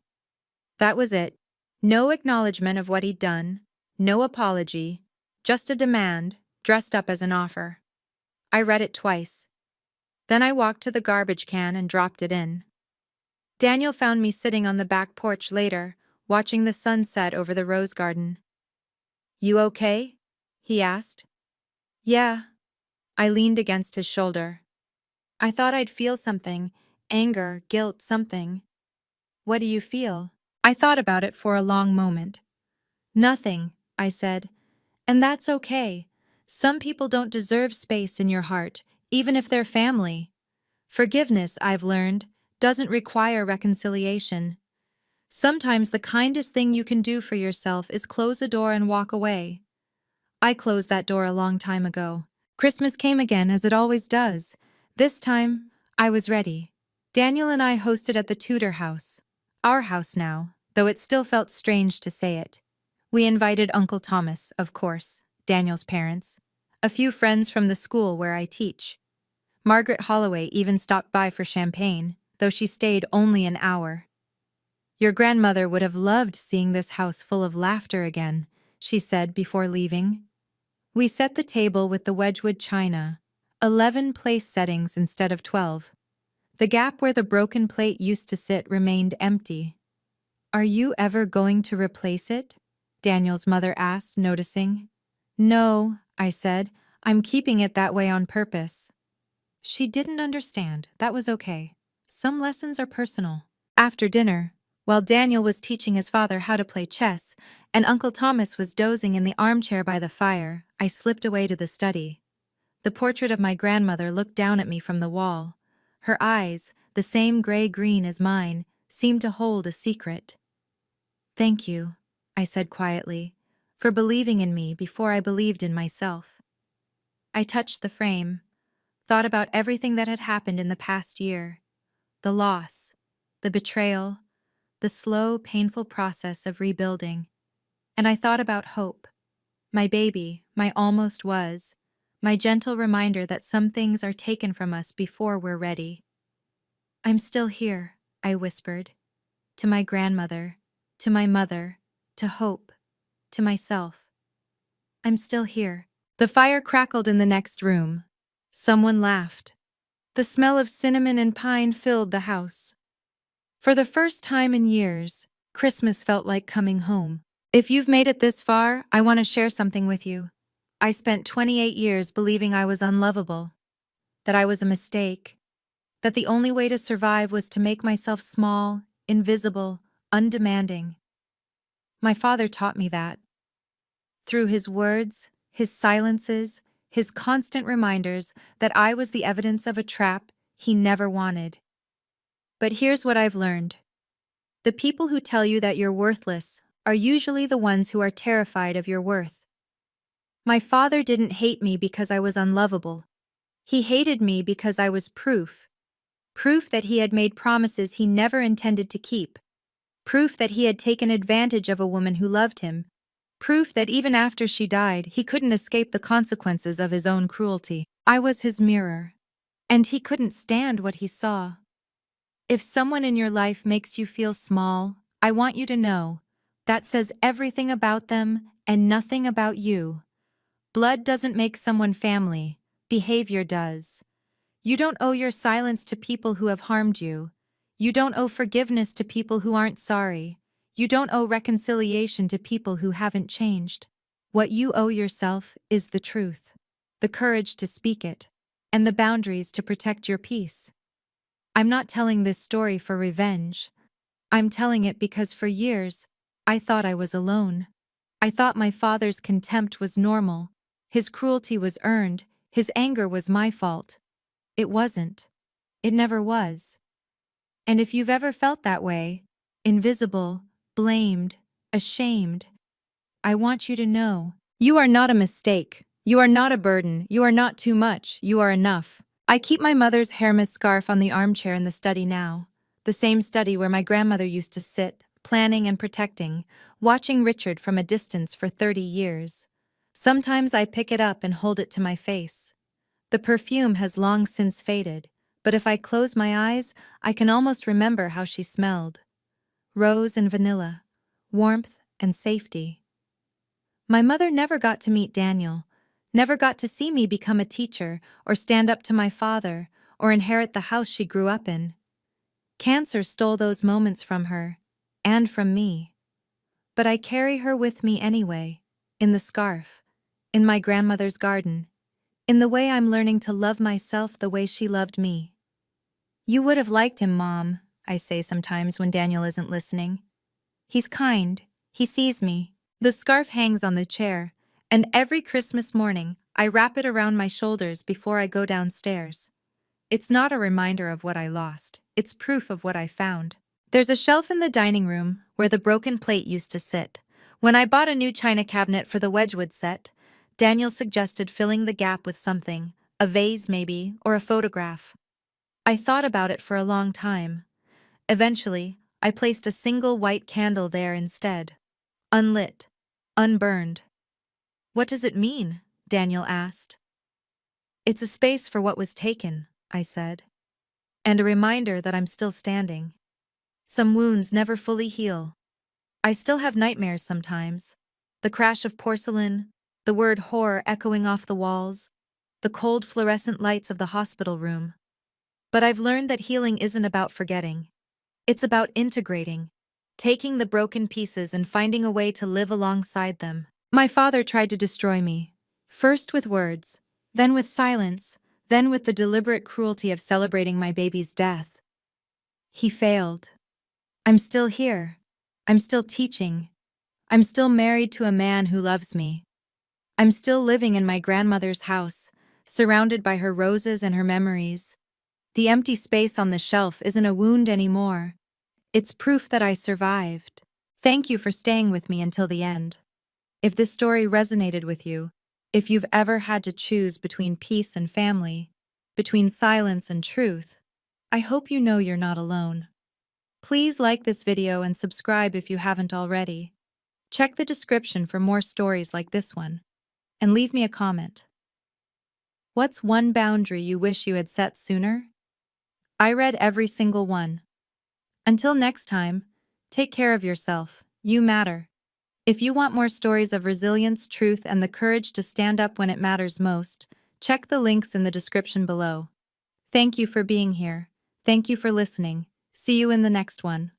That was it. No acknowledgement of what he'd done, no apology, just a demand, dressed up as an offer. I read it twice. Then I walked to the garbage can and dropped it in. Daniel found me sitting on the back porch later, watching the sunset over the rose garden. "You okay?" he asked. "Yeah." I leaned against his shoulder. "I thought I'd feel something, anger, guilt, something." "What do you feel?" I thought about it for a long moment. "Nothing," I said. "And that's okay. Some people don't deserve space in your heart, even if they're family. Forgiveness, I've learned, doesn't require reconciliation. Sometimes the kindest thing you can do for yourself is close a door and walk away." I closed that door a long time ago. Christmas came again, as it always does. This time, I was ready. Daniel and I hosted at the Tudor house. Our house now, though it still felt strange to say it. We invited Uncle Thomas, of course, Daniel's parents, a few friends from the school where I teach. Margaret Holloway even stopped by for champagne, though she stayed only an hour. "Your grandmother would have loved seeing this house full of laughter again," she said before leaving. We set the table with the Wedgwood china, 11 place settings instead of 12. The gap where the broken plate used to sit remained empty. "Are you ever going to replace it?" Daniel's mother asked, noticing. "No," I said. "I'm keeping it that way on purpose." She didn't understand. That was okay. Some lessons are personal. After dinner, While Daniel was teaching his father how to play chess, and Uncle Thomas was dozing in the armchair by the fire, I slipped away to the study. The portrait of my grandmother looked down at me from the wall. Her eyes, the same gray-green as mine, seemed to hold a secret. "Thank you," I said quietly, "for believing in me before I believed in myself." I touched the frame, thought about everything that had happened in the past year, the loss, the betrayal, the slow, painful process of rebuilding. And I thought about hope, my baby, my almost was, my gentle reminder that some things are taken from us before we're ready. "I'm still here," I whispered, to my grandmother, to my mother, to Hope, to myself. "I'm still here." The fire crackled in the next room. Someone laughed. The smell of cinnamon and pine filled the house. For the first time in years, Christmas felt like coming home. If you've made it this far, I want to share something with you. I spent 28 years believing I was unlovable, that I was a mistake, that the only way to survive was to make myself small, invisible, undemanding. My father taught me that. Through his words, his silences, his constant reminders that I was the evidence of a trap he never wanted. But here's what I've learned. The people who tell you that you're worthless are usually the ones who are terrified of your worth. My father didn't hate me because I was unlovable. He hated me because I was proof. Proof that he had made promises he never intended to keep. Proof that he had taken advantage of a woman who loved him. Proof that even after she died, he couldn't escape the consequences of his own cruelty. I was his mirror, and he couldn't stand what he saw. If someone in your life makes you feel small, I want you to know that says everything about them and nothing about you. Blood doesn't make someone family, behavior does. You don't owe your silence to people who have harmed you. You don't owe forgiveness to people who aren't sorry. You don't owe reconciliation to people who haven't changed. What you owe yourself is the truth, the courage to speak it, and the boundaries to protect your peace. I'm not telling this story for revenge. I'm telling it because for years, I thought I was alone. I thought my father's contempt was normal. His cruelty was earned. His anger was my fault. It wasn't. It never was. And if you've ever felt that way, invisible, blamed, ashamed, I want you to know, you are not a mistake. You are not a burden. You are not too much. You are enough. I keep my mother's Hermes scarf on the armchair in the study now, the same study where my grandmother used to sit, planning and protecting, watching Richard from a distance for 30 years. Sometimes I pick it up and hold it to my face. The perfume has long since faded, but if I close my eyes, I can almost remember how she smelled. Rose and vanilla, warmth and safety. My mother never got to meet Daniel, never got to see me become a teacher or stand up to my father or inherit the house she grew up in. Cancer stole those moments from her, and from me. But I carry her with me anyway, in the scarf, in my grandmother's garden, in the way I'm learning to love myself the way she loved me. "You would have liked him, Mom," I say sometimes when Daniel isn't listening. "He's kind. He sees me." The scarf hangs on the chair, and every Christmas morning, I wrap it around my shoulders before I go downstairs. It's not a reminder of what I lost. It's proof of what I found. There's a shelf in the dining room where the broken plate used to sit. When I bought a new china cabinet for the Wedgwood set, Daniel suggested filling the gap with something, a vase maybe, or a photograph. I thought about it for a long time. Eventually, I placed a single white candle there instead. Unlit. Unburned. "What does it mean?" Daniel asked. "It's a space for what was taken," I said. "And a reminder that I'm still standing. Some wounds never fully heal. I still have nightmares sometimes. The crash of porcelain, the word horror echoing off the walls, the cold fluorescent lights of the hospital room. But I've learned that healing isn't about forgetting. It's about integrating, taking the broken pieces and finding a way to live alongside them. My father tried to destroy me, first with words, then with silence, then with the deliberate cruelty of celebrating my baby's death. He failed. I'm still here. I'm still teaching. I'm still married to a man who loves me. I'm still living in my grandmother's house, surrounded by her roses and her memories. The empty space on the shelf isn't a wound anymore. It's proof that I survived. Thank you for staying with me until the end. If this story resonated with you, if you've ever had to choose between peace and family, between silence and truth, I hope you know you're not alone. Please like this video and subscribe if you haven't already. Check the description for more stories like this one, and leave me a comment. What's one boundary you wish you had set sooner? I read every single one. Until next time, take care of yourself. You matter. If you want more stories of resilience, truth, and the courage to stand up when it matters most, check the links in the description below. Thank you for being here. Thank you for listening. See you in the next one.